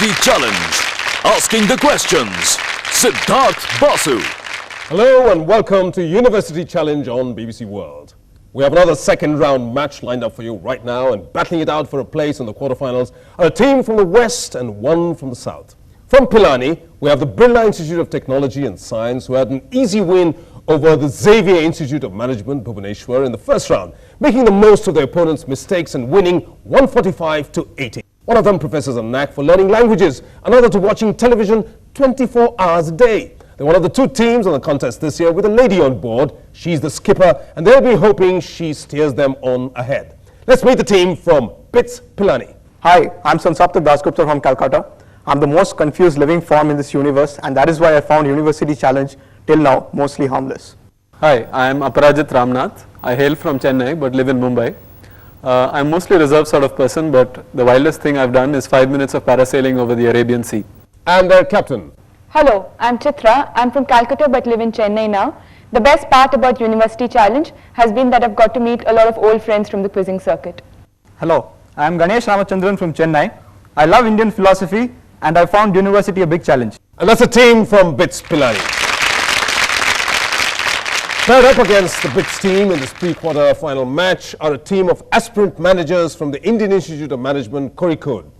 University Challenge. Asking the questions, Siddharth Basu. Hello and welcome to University Challenge on BBC World. We have another second round match lined up for you right now, and battling it out for a place in the quarterfinals are a team from the west and one from the south. From Pilani, we have the Birla Institute of Technology and Science, who had an easy win over the Xavier Institute of Management, Bhubaneswar, in the first round, making the most of their opponents' mistakes and winning 145 to 80. One of them professes a knack for learning languages, another to watching television 24 hours a day. They're one of the two teams on the contest this year with a lady on board. She's the skipper, and they'll be hoping she steers them on ahead. Let's meet the team from BITS Pilani. Hi, I'm Sansapta Dasgupta from Calcutta. I'm the most confused living form in this universe, and that is why I found University Challenge till now mostly harmless. Hi, I am Aparajit Ramnath. I hail from Chennai but live in Mumbai. I'm mostly a reserved sort of person, but the wildest thing I've done is 5 minutes of parasailing over the Arabian Sea. And their captain. Hello, I'm Chitra. I'm from Calcutta but live in Chennai now. The best part about University Challenge has been that I've got to meet a lot of old friends from the quizzing circuit. Hello, I'm Ganesh Ramachandran from Chennai. I love Indian philosophy, and I found university a big challenge. And that's a team from BITS Pilani. Paired up against the BITS team in this pre-quarter final match are a team of aspirant managers from the Indian Institute of Management, Kozhikode.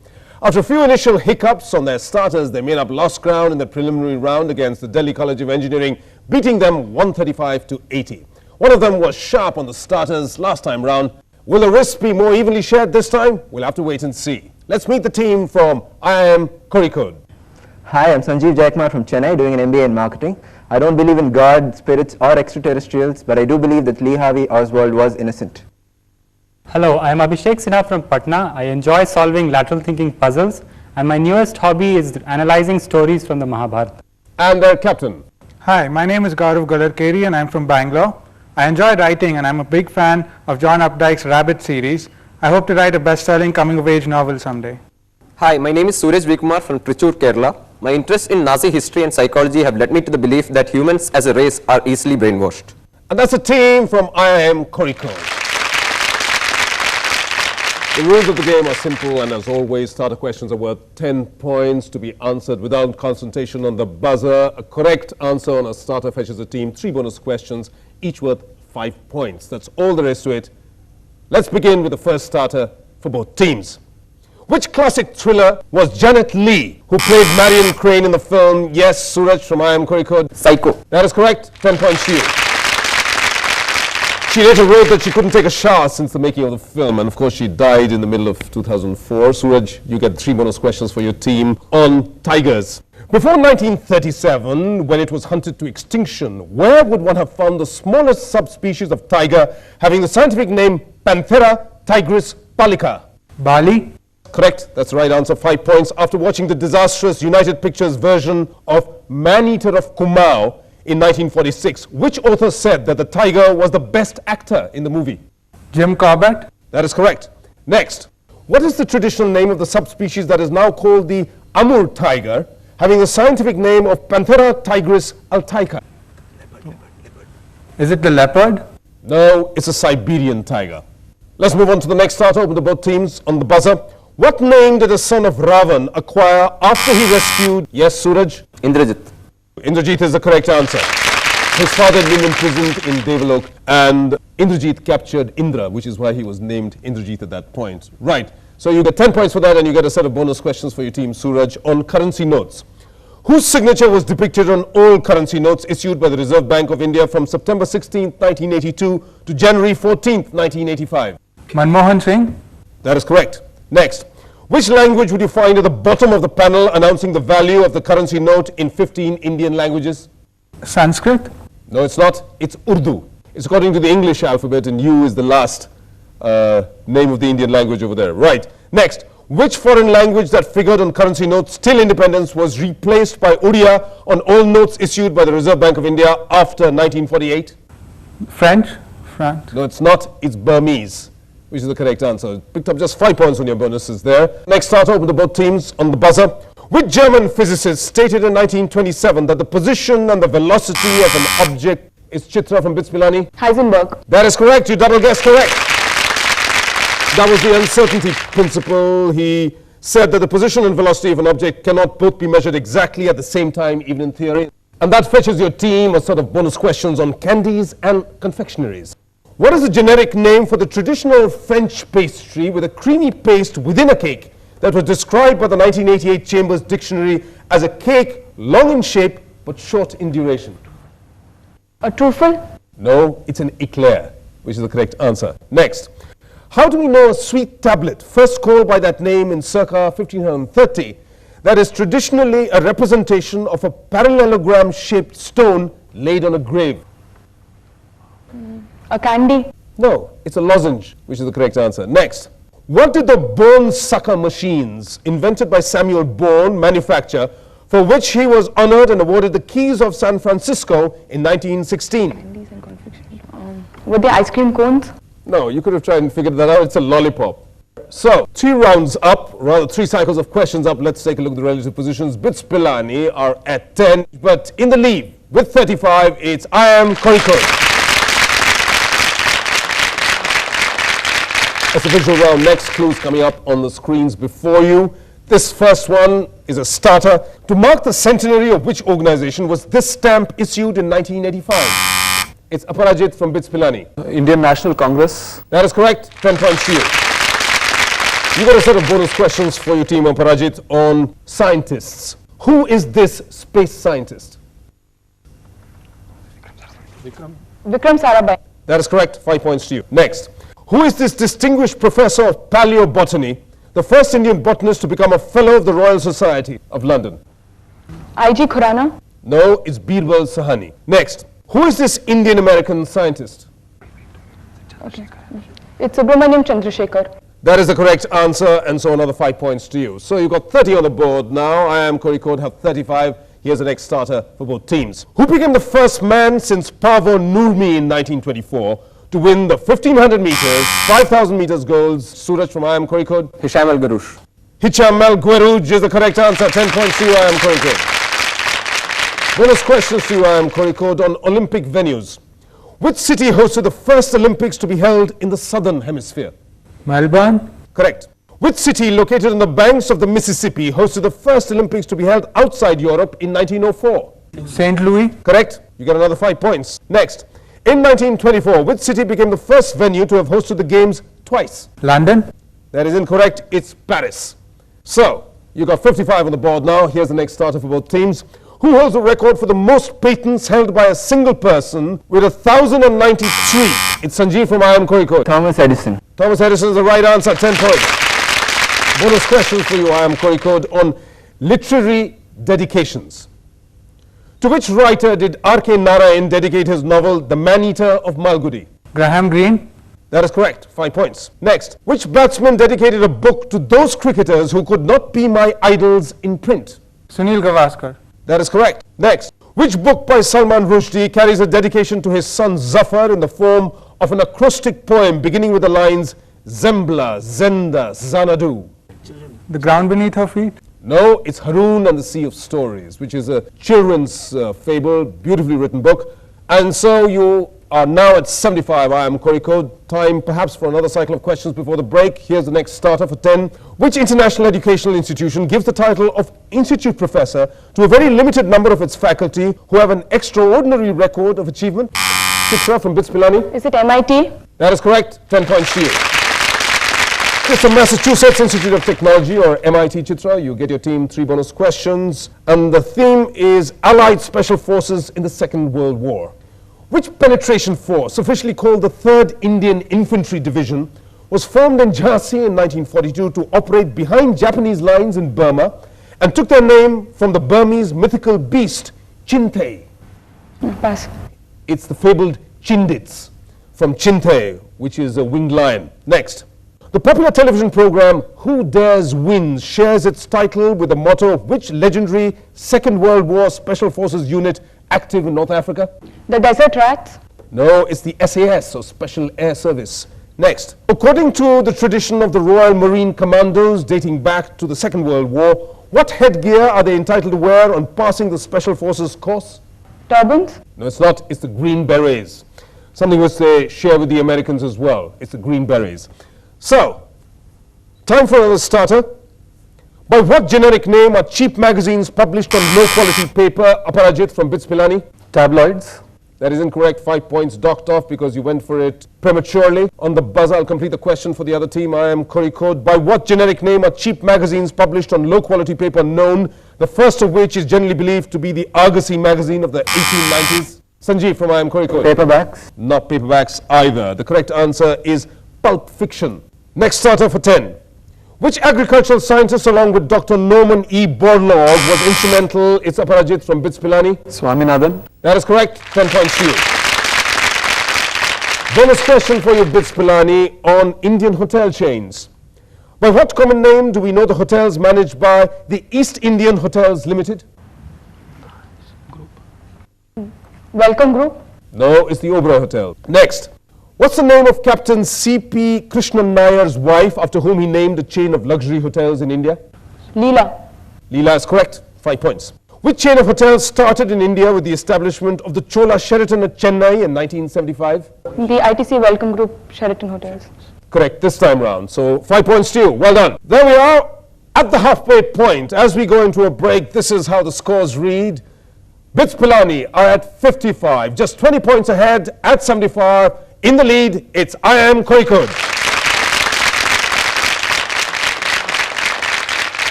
After a few initial hiccups on their starters, they made up lost ground in the preliminary round against the Delhi College of Engineering, beating them 135 to 80. One of them was sharp on the starters last time round. Will the risks be more evenly shared this time? We'll have to wait and see. Let's meet the team from IIM Kozhikode. Hi, I'm Sanjeev Jayakumar from Chennai, doing an MBA in marketing. I don't believe in God, spirits or extraterrestrials, but I do believe that Lee Harvey Oswald was innocent. Hello, I am Abhishek Sinha from Patna. I enjoy solving lateral thinking puzzles, and my newest hobby is analyzing stories from the Mahabharata. And their captain. Hi, my name is Gaurav Galarkeri and I'm from Bangalore. I enjoy writing and I'm a big fan of John Updike's Rabbit series. I hope to write a best-selling coming-of-age novel someday. Hi, my name is Suresh Vikumar from Trichur, Kerala. My interests in Nazi history and psychology have led me to the belief that humans as a race are easily brainwashed. And that's a team from IIM Kozhikode. The rules of the game are simple, and as always, starter questions are worth 10 points to be answered without concentration on the buzzer. A correct answer on a starter fetches a team 3 bonus questions, each worth 5 points. That's all there is to it. Let's begin with the first starter for both teams. Which classic thriller was Janet Leigh, who played Marion Crane in the film Yes, Suraj from IIM Kozhikode? Psycho. That is correct. 10 points to you. She later wrote that she couldn't take a shower since the making of the film, and of course she died in the middle of 2004. Suraj, you get 3 bonus questions for your team on tigers. Before 1937, when it was hunted to extinction, where would one have found the smallest subspecies of tiger having the scientific name Panthera tigris pallica? Bali? Correct, that's the right answer. 5 points. After watching the disastrous United Pictures version of Man-Eater of Kumail in 1946, which author said that the tiger was the best actor in the movie? Jim Corbett? That is correct. Next, what is the traditional name of the subspecies that is now called the Amur tiger, having the scientific name of Panthera tigris altaica? Is it the leopard? No, it's a Siberian tiger. Let's move on to the next starter. Open to both teams on the buzzer. What name did the son of Ravan acquire after he rescued, yes, Suraj? Indrajit. Indrajit is the correct answer. His father had been imprisoned in Devalok, and Indrajit captured Indra, which is why he was named Indrajit at that point. Right, so you get 10 points for that, and you get a set of bonus questions for your team, Suraj, on currency notes. Whose signature was depicted on all currency notes issued by the Reserve Bank of India from September 16, 1982 to January 14, 1985? Manmohan Singh? That is correct. Next, which language would you find at the bottom of the panel announcing the value of the currency note in 15 Indian languages? Sanskrit? No, it's not. It's Urdu. It's according to the English alphabet, and U is the last name of the Indian language over there. Right. Next, which foreign language that figured on currency notes till independence was replaced by Odia on all notes issued by the Reserve Bank of India after 1948? French? France? No, it's not. It's Burmese, which is the correct answer. Picked up just 5 points on your bonuses there. Next starter, open to both teams on the buzzer. Which German physicist stated in 1927 that the position and the velocity of an object is Chitra from BITS Pilani? Heisenberg. That is correct. You double guessed correct. That was the uncertainty principle. He said that the position and velocity of an object cannot both be measured exactly at the same time, even in theory. And that fetches your team a sort of bonus questions on candies and confectionaries. What is the generic name for the traditional French pastry with a creamy paste within a cake that was described by the 1988 Chambers Dictionary as a cake long in shape but short in duration? A truffle? No, it's an eclair, which is the correct answer. Next. How do we know a sweet tablet, first called by that name in circa 1530, that is traditionally a representation of a parallelogram-shaped stone laid on a grave? A candy? No, it's a lozenge, which is the correct answer. Next. What did the bone sucker machines, invented by Samuel Bone, manufacture, for which he was honored and awarded the Keys of San Francisco in 1916? Candies and confectionery. Were they ice cream cones? No, you could have tried and figured that out. It's a lollipop. So, 2 rounds up, rather 3 cycles of questions up. Let's take a look at the relative positions. BITS Pilani are at 10, but in the lead with 35, it's IIM Kozhikode. That's the visual round. Next, clues coming up on the screens before you. This first one is a starter. To mark the centenary of which organization was this stamp issued in 1985? It's Aparajit from BITS Pilani. Indian National Congress. That is correct. 10 points to you. You got a set of bonus questions for your team, Aparajit, on scientists. Who is this space scientist? Vikram Sarabhai. That is correct. 5 points to you. Next. Who is this distinguished professor of paleobotany, the first Indian botanist to become a fellow of the Royal Society of London? I.G. Khurana. No, it's Birbal Sahani. Next. Who is this Indian-American scientist? Okay. It's Subramaniam Chandrasekhar. That is the correct answer, and so another 5 points to you. So you've got 30 on the board now. IIM Kozhikode have 35. Here's the next starter for both teams. Who became the first man since Pavo Nurmi in 1924 to win the 1500 meters, 5000 meters golds? Suraj from IIM Kozhikode. Hisham El Garouche. Hicham El Guerouj is the correct answer. 10 points to you, IIM Kozhikode. Bonus questions to you, IIM Kozhikode, on Olympic venues. Which city hosted the first Olympics to be held in the southern hemisphere? Melbourne, Correct. Which city located on the banks of the Mississippi hosted the first Olympics to be held outside Europe in 1904? St. Louis, Correct. You get another 5 points. Next. In 1924, which city became the first venue to have hosted the Games twice? London, That is incorrect. It's Paris. So, you got 55 on the board now. Here's the next starter for both teams. Who holds the record for the most patents held by a single person with 1,093? It's Sanjeev from IIM Kozhikode. Thomas Edison. Thomas Edison is the right answer. 10 points. Bonus questions for you, IIM Kozhikode, on literary dedications. To which writer did R.K. Narayan dedicate his novel The Man-Eater of Malgudi? Graham Greene, That is correct. 5 points. Next. Which batsman dedicated a book to those cricketers who could not be my idols in print? Sunil Gavaskar, That is correct. Next. Which book by Salman Rushdie carries a dedication to his son Zafar in the form of an acrostic poem beginning with the lines Zembla, Zenda, Xanadu? The Ground Beneath Her Feet, No, it's Haroun and the Sea of Stories, which is a children's fable, beautifully written book. And so you are now at 75, IIM Kozhikode. Time perhaps for another cycle of questions before the break. Here's the next starter for 10. Which international educational institution gives the title of Institute Professor to a very limited number of its faculty who have an extraordinary record of achievement? Chitra from BITS Pilani. Is it MIT? That is correct. 10 points to you. It's the Massachusetts Institute of Technology, or MIT, Chitra. You get your team 3 bonus questions. And the theme is Allied Special Forces in the Second World War. Which penetration force, officially called the 3rd Indian Infantry Division, was formed in Jhansi in 1942 to operate behind Japanese lines in Burma and took their name from the Burmese mythical beast, Chintay? Pass. It's the fabled Chindits from Chintay, which is a winged lion. Next. The popular television program Who Dares Wins shares its title with the motto of which legendary Second World War Special Forces unit active in North Africa? The Desert Rats? No, it's the SAS, or Special Air Service. Next. According to the tradition of the Royal Marine Commandos dating back to the Second World War, what headgear are they entitled to wear on passing the Special Forces course? Turbans? No, it's not. It's the Green Berets. Something which they share with the Americans as well. It's the Green Berets. So, time for another starter. By what generic name are cheap magazines published on low-quality paper? Aparajit from BITS Pilani. Tabloids. That is incorrect. 5 points docked off because you went for it prematurely. On the buzzer, I'll complete the question for the other team. IIM Kozhikode. By what generic name are cheap magazines published on low-quality paper known? The first of which is generally believed to be the Argosy magazine of the 1890s. Sanjeev from IIM Kozhikode. Paperbacks. Not paperbacks either. The correct answer is pulp fiction. Next starter for 10. Which agricultural scientist, along with Dr. Norman E. Borlaug, was instrumental? It's Aparajit from BITS Pilani. Swaminathan. That is correct. 10 points to you. Bonus question for you, BITS Pilani, on Indian hotel chains. By what common name do we know the hotels managed by the East Indian Hotels Limited? Welcome Group. No, it's the Oberoi Hotel. Next. What's the name of Captain C.P. Krishnan Nayar's wife, after whom he named a chain of luxury hotels in India? Leela. Leela is correct. 5 points. Which chain of hotels started in India with the establishment of the Chola Sheraton at Chennai in 1975? The ITC Welcome Group Sheraton Hotels. Correct this time round. So 5 points to you. Well done. There we are at the halfway point. As we go into a break, this is how the scores read. BITS Pilani are at 55, just 20 points ahead at 75. In the lead, it's IIM Kozhikode.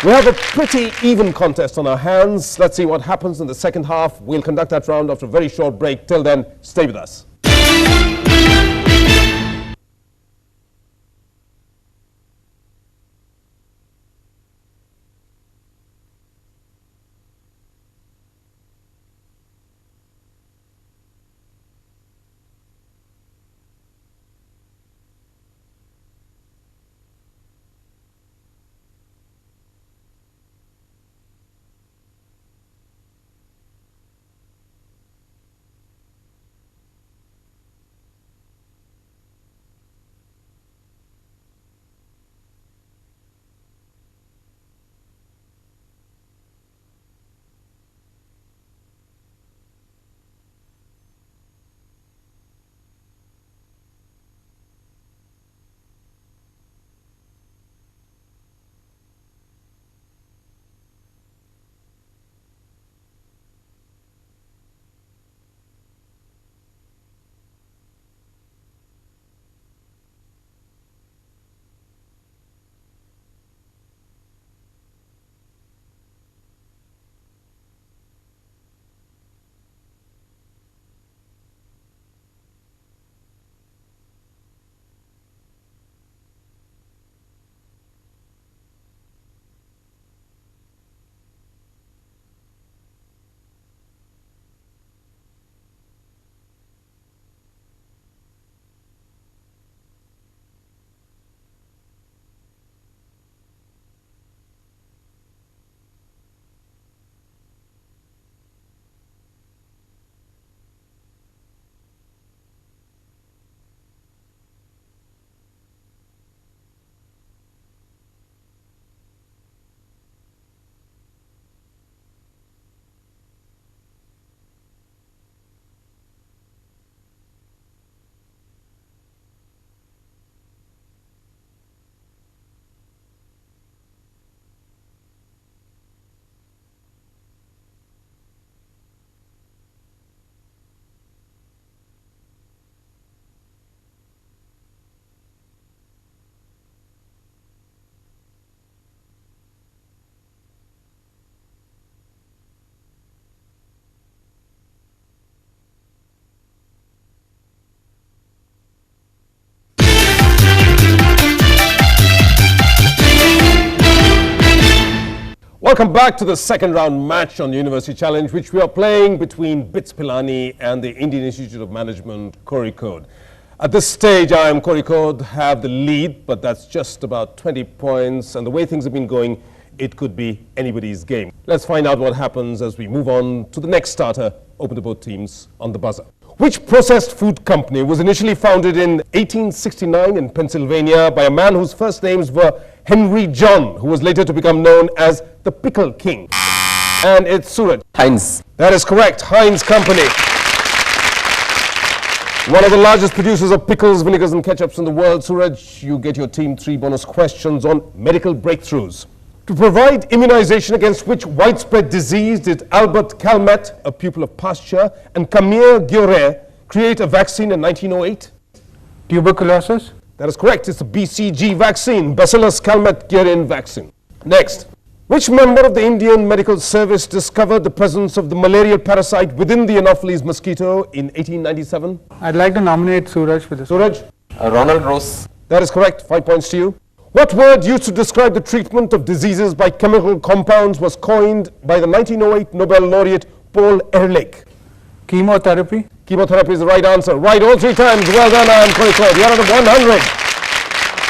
We have a pretty even contest on our hands. Let's see what happens in the second half. We'll conduct that round after a very short break. Till then, stay with us. Welcome back to the second round match on the University Challenge, which we are playing between BITS Pilani and the Indian Institute of Management, Kozhikode. At this stage, IIM Kozhikode have the lead, but that's just about 20 points. And the way things have been going, it could be anybody's game. Let's find out what happens as we move on to the next starter, open to both teams on the buzzer. Which processed food company was initially founded in 1869 in Pennsylvania by a man whose first names were Henry John, who was later to become known as the Pickle King? And it's Suraj. Heinz. That is correct. Heinz Company. One of the largest producers of pickles, vinegars and ketchups in the world. Suraj, you get your team 3 bonus questions on medical breakthroughs. To provide immunization against which widespread disease did Albert Calmet, a pupil of Pasteur, and Camille Guéret create a vaccine in 1908? Tuberculosis. That is correct. It's the BCG vaccine, Bacillus Calmette-Guerin vaccine. Next. Which member of the Indian Medical Service discovered the presence of the malarial parasite within the Anopheles mosquito in 1897? I'd like to nominate Suraj for this. Suraj? Ronald Rose. That is correct. 5 points to you. What word used to describe the treatment of diseases by chemical compounds was coined by the 1908 Nobel laureate Paul Ehrlich? Chemotherapy. Chemotherapy is the right answer. Right all 3 times. Well done, IIM Kozhikode. You're out of 100.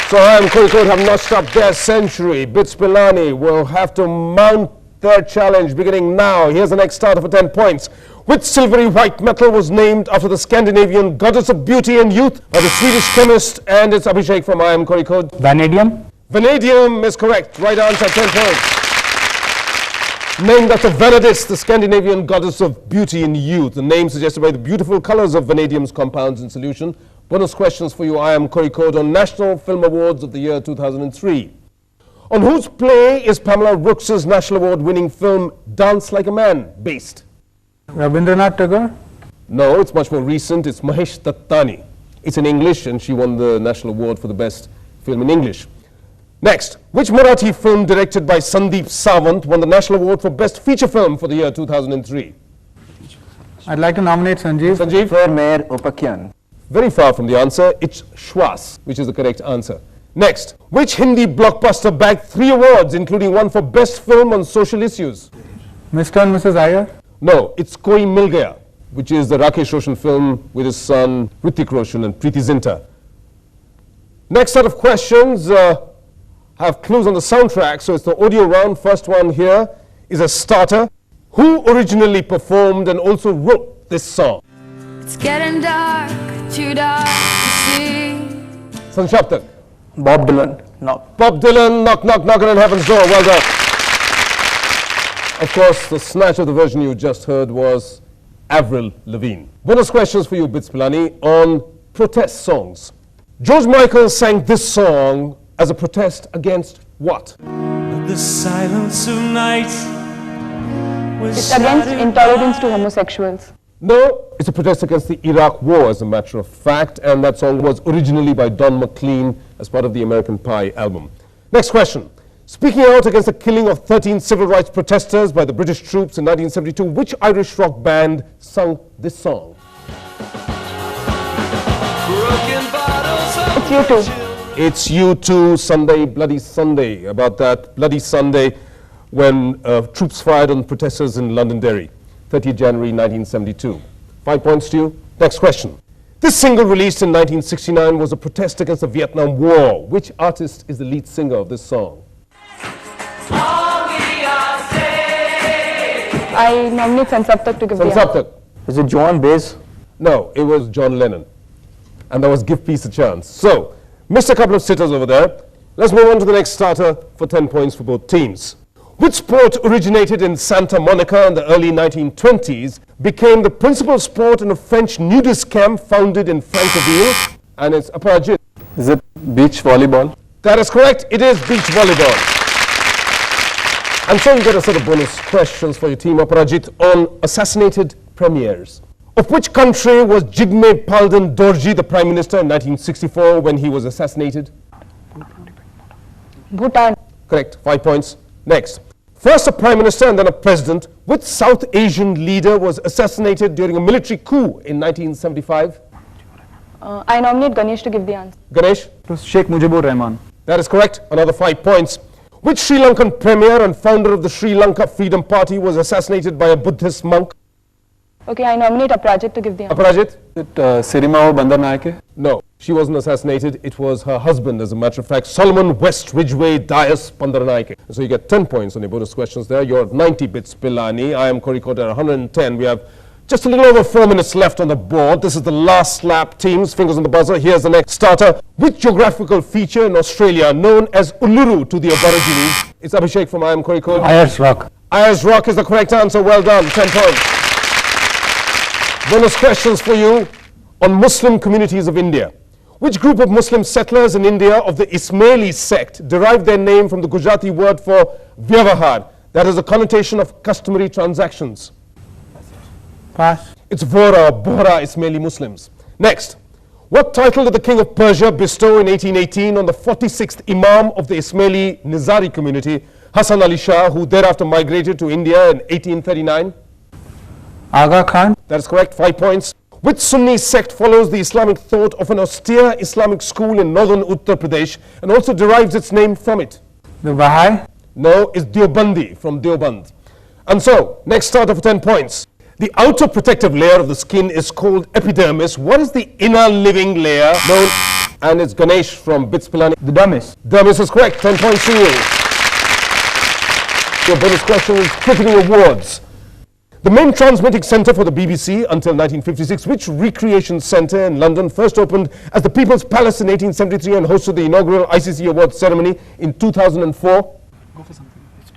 So IIM Kozhikode have notched up their century. BITS Pilani will have to mount their challenge beginning now. Here's the next starter for 10 points. Which silvery white metal was named after the Scandinavian goddess of beauty and youth by the Swedish chemist? And it's Abhishek from IIM Kozhikode. Vanadium. Vanadium is correct. Right answer, 10 points. Named after Vanadis, the Scandinavian goddess of beauty and youth. The name suggested by the beautiful colors of vanadium's compounds in solution. Bonus questions for you, IIM Kozhikode, on National Film Awards of the year 2003. On whose play is Pamela Brooks's National Award-winning film Dance Like a Man based? Rabindranath Tagore. No, it's much more recent. It's Mahesh Dattani. It's in English, and she won the National Award for the best film in English. Next, which Marathi film directed by Sandeep Sawant won the National Award for Best Feature Film for the year 2003? I'd like to nominate Sanjeev. Sanjeev? For Mayor Opakyan. Very far from the answer. It's Shwas, which is the correct answer. Next, which Hindi blockbuster bagged 3 awards, including one for Best Film on Social Issues? Mr. and Mrs. Iyer. No, it's Koi Mil Gaya, which is the Rakesh Roshan film with his son Hrithik Roshan and Preeti Zinta. Next set of questions have clues on the soundtrack, so it's the audio round. First one here is a starter. Who originally performed and also wrote this song? It's getting dark, too dark to see. Sanshaptak. Bob Dylan. No. Bob Dylan, knock, knock, knocking on heaven's door. Well done. Of course, the snatch of the version you just heard was Avril Lavigne. Bonus questions for you, Bits Pilani, on protest songs. George Michael sang this song as a protest against what? The silence of night was It's against intolerance to homosexuals. No, it's a protest against the Iraq War, as a matter of fact, and that song was originally by Don McLean as part of the American Pie album. Next question. Speaking out against the killing of 13 civil rights protesters by the British troops in 1972, which Irish rock band sung this song? It's U2. It's U2, Sunday, Bloody Sunday, about that Bloody Sunday when troops fired on protesters in Londonderry, 30th January 1972. 5 points to you. Next question. This single released in 1969 was a protest against the Vietnam War. Which artist is the lead singer of this song? I nominate Sansaptak to give the answer. Sansaptak. Is it Joan Baez? No, it was John Lennon. And that was Give Peace a Chance. So, missed a couple of sitters over there. Let's move on to the next starter for 10 points for both teams. Which sport originated in Santa Monica in the early 1920s, became the principal sport in a French nudist camp founded in Francoville, and it's Aparajit? Is it beach volleyball? That is correct. It is beach volleyball. And so you get a set of bonus questions for your team, Aparajit, on assassinated premiers. Of which country was Jigme Palden Dorji the Prime Minister in 1964 when he was assassinated? Bhutan. Correct. 5 points. Next. First a Prime Minister and then a President. Which South Asian leader was assassinated during a military coup in 1975? I nominate Ganesh to give the answer. Ganesh? It was Sheikh Mujibur Rahman. That is correct. Another 5 points. Which Sri Lankan premier and founder of the Sri Lanka Freedom Party was assassinated by a Buddhist monk? Okay, I nominate Aparajit to give the answer. Aparajit? Is it Sirimao Bandaranaike? No, she wasn't assassinated. It was her husband, as a matter of fact, Solomon West Ridgeway Dias Bandaranaike. So you get 10 points on your bonus questions there. You're at 90 bits, Pilani. IIM Kozhikode at 110. We have just a little over 4 minutes left on the board. This is the last lap. Teams, fingers on the buzzer. Here's the next starter. Which geographical feature in Australia known as Uluru to the Aborigines? It's Abhishek from IIM Kozhikode. Ayers Rock. Ayers Rock is the correct answer. Well done. 10 points. Bonus questions for you on Muslim communities of India. Which group of Muslim settlers in India of the Ismaili sect derived their name from the Gujarati word for Vyavahar. That is a connotation of customary transactions. Pass. It's Vora, Bohra Ismaili Muslims. Next. What title did the king of Persia bestow in 1818 on the 46th Imam of the Ismaili Nizari community, Hassan Ali Shah, who thereafter migrated to India in 1839? Aga Khan. That is correct, 5 points. Which Sunni sect follows the Islamic thought of an austere Islamic school in northern Uttar Pradesh and also derives its name from it? The Baha'i. No, it's Deobandi from Deoband. And so, next starter for 10 points. The outer protective layer of the skin is called epidermis. What is the inner living layer known? And it's Ganesh from BITS Pilani. The Dermis. Dermis is correct, 10 points to you. Your bonus question is cricketing awards. The main transmitting centre for the BBC until 1956, which recreation centre in London first opened as the People's Palace in 1873 and hosted the inaugural ICC Awards ceremony in 2004?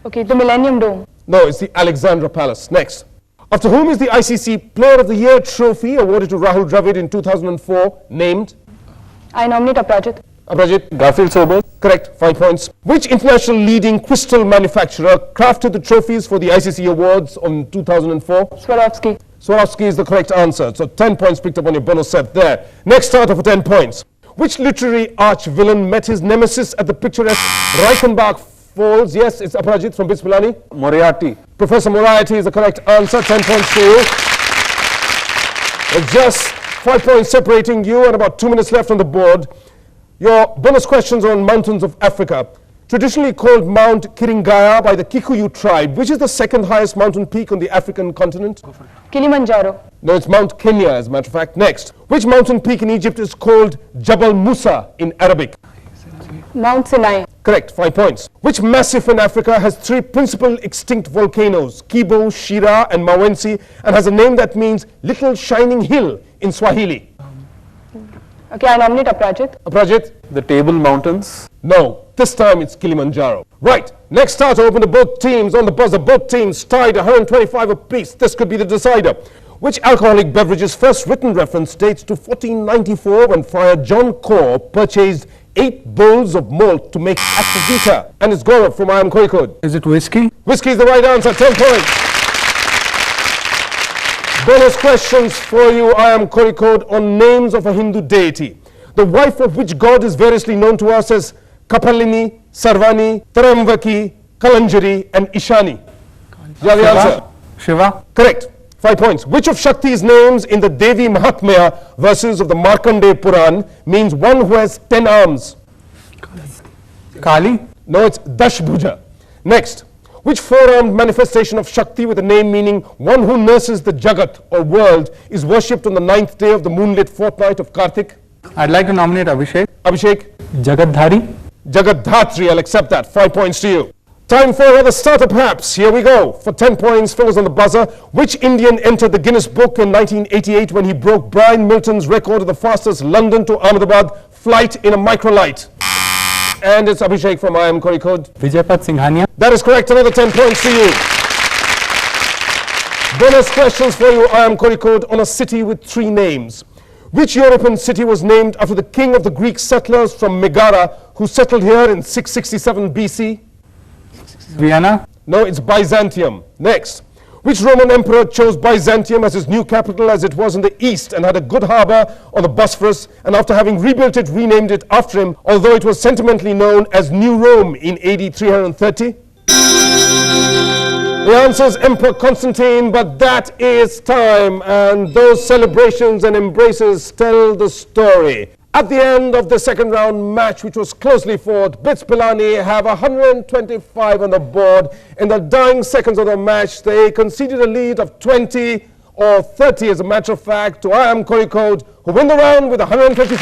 Okay, the Millennium Dome. No, it's the Alexandra Palace. Next. After whom is the ICC Player of the Year trophy awarded to Rahul Dravid in 2004 named? I nominate Aprajit. Aprajit. Garfield Sobers. Correct, 5 points. Which international leading crystal manufacturer crafted the trophies for the ICC Awards in 2004? Swarovski. Swarovski is the correct answer. So 10 points picked up on your bonus set there. Next starter for 10 points. Which literary arch-villain met his nemesis at the picturesque Reichenbach Falls? Yes, it's Aprajit from BITS Pilani. Moriarty. Professor Moriarty is the correct answer. 10 points to you. It's just 5 points separating you and about 2 minutes left on the board. Your bonus questions are on mountains of Africa. Traditionally called Mount Kiringaya by the Kikuyu tribe, which is the second highest mountain peak on the African continent? Kilimanjaro. No, it's Mount Kenya, as a matter of fact. Next. Which mountain peak in Egypt is called Jabal Musa in Arabic? Mount Sinai. Correct, 5 points. Which massif in Africa has three principal extinct volcanoes, Kibo, Shira, and Mawenzi, and has a name that means little shining hill in Swahili? Okay, I nominate Aprajit. Aprajit? The Table Mountains. No, this time it's Kilimanjaro. Right, next starter open to both teams on the buzzer. Both teams tied 125 apiece. This could be the decider. Which alcoholic beverage's first written reference dates to 1494 when Friar John Core purchased 8 bowls of malt to make Aquavita? And it's Gaurav from IIM Kozhikode. Is it whiskey? Whiskey is the right answer, 10 points. Bonus questions for you, IIM Kozhikode, on names of a Hindu deity. The wife of which god is variously known to us as Kapalini, Sarvani, Trambaki, Kalanjari, and Ishani? You have the answer? Shiva. Correct. 5 points. Which of Shakti's names in the Devi Mahatmya verses of the Markandeya Puran means one who has 10 arms? Kali. No, it's Dashbhuja. Next. Which four-armed manifestation of Shakti with a name meaning one who nurses the Jagat or world is worshipped on the 9th day of the moonlit fortnight of Kartik? I'd like to nominate Abhishek. Abhishek? Jagadhari. Jagadhatri, I'll accept that. 5 points to you. Time for another starter perhaps. Here we go. For 10 points, fingers on the buzzer. Which Indian entered the Guinness Book in 1988 when he broke Brian Milton's record of the fastest London to Ahmedabad flight in a microlight? And it's Abhishek from IIM Kozhikode. Vijaypad Singhania. That is correct. Another 10 points to you. Bonus questions for you, IIM Kozhikode, on a city with 3 names. Which European city was named after the king of the Greek settlers from Megara who settled here in 667 BC? Vienna. No, it's Byzantium. Next. Which Roman emperor chose Byzantium as his new capital as it was in the east and had a good harbor on the Bosphorus, and after having rebuilt it, renamed it after him, although it was sentimentally known as New Rome in AD 330? The answer is Emperor Constantine, but that is time, and those celebrations and embraces tell the story. At the end of the second round match, which was closely fought, BITS Pilani have 125 on the board. In the dying seconds of the match, they conceded a lead of 20 or 30, as a matter of fact, to IIM Kozhikode, who win the round with 125.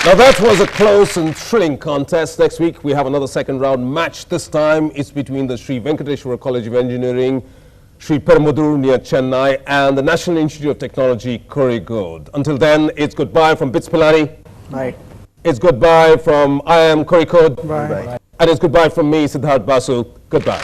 Now that was a close and thrilling contest. Next week, we have another second round match. This time, it's between the Sri Venkateshwara College of Engineering, Sri Perumbudur near Chennai, and the National Institute of Technology, Kozhikode. Until then, it's goodbye from BITS Pilani. Bye. It's goodbye from IIM Kozhikode. Bye. Bye. And it's goodbye from me, Siddharth Basu. Goodbye.